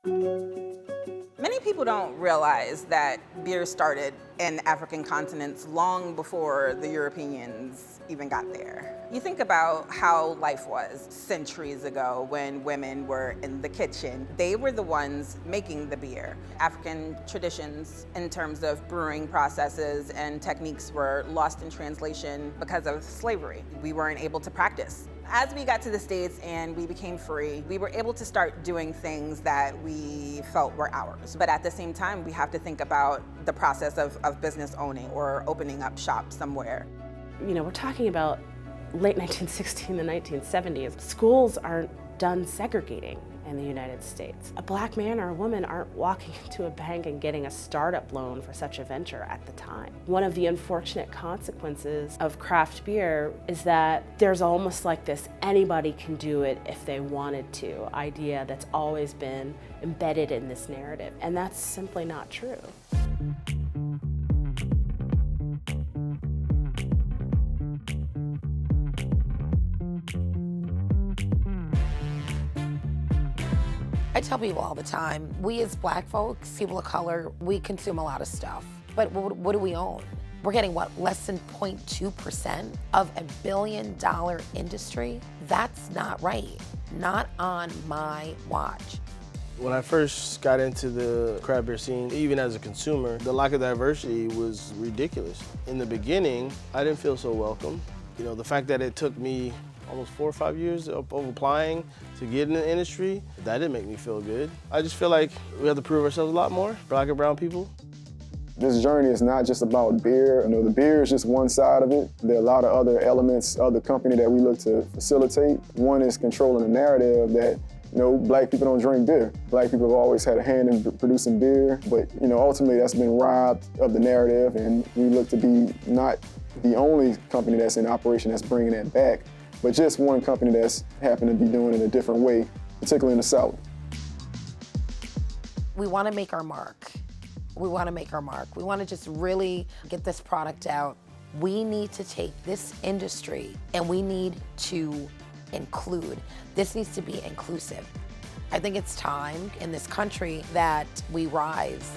Many people don't realize that beer started in African continents long before the Europeans even got there. You think about how life was centuries ago when women were in the kitchen. They were the ones making the beer. African traditions in terms of brewing processes and techniques were lost in translation because of slavery. We weren't able to practice. As we got to the States and we became free, we were able to start doing things that we felt were ours. But at the same time, we have to think about the process of business owning or opening up shop somewhere. You know, we're talking about late 1960s and the 1970s. Schools aren't done segregating in the United States. A black man or a woman aren't walking into a bank and getting a startup loan for such a venture at the time. One of the unfortunate consequences of craft beer is that there's almost like this anybody can do it if they wanted to idea that's always been embedded in this narrative, and that's simply not true. I tell people all the time, we as black folks, people of color, we consume a lot of stuff. But what do we own? We're getting what, less than 0.2% of $1 billion industry? That's not right, not on my watch. When I first got into the craft beer scene, even as a consumer, the lack of diversity was ridiculous. In the beginning, I didn't feel so welcome. You know, the fact that it took me almost 4 or 5 years of applying to get in the industry, that didn't make me feel good. I just feel like we have to prove ourselves a lot more, black and brown people. This journey is not just about beer. You know, the beer is just one side of it. There are a lot of other elements of the company that we look to facilitate. One is controlling the narrative that, you know, black people don't drink beer. Black people have always had a hand in producing beer, but, you know, ultimately that's been robbed of the narrative, and we look to be not the only company that's in operation that's bringing that back, but just one company that's happened to be doing it a different way, particularly in the South. We want to make our mark. We want to make our mark. We want to just really get this product out. We need to take this industry and we need to include. This needs to be inclusive. I think it's time in this country that we rise.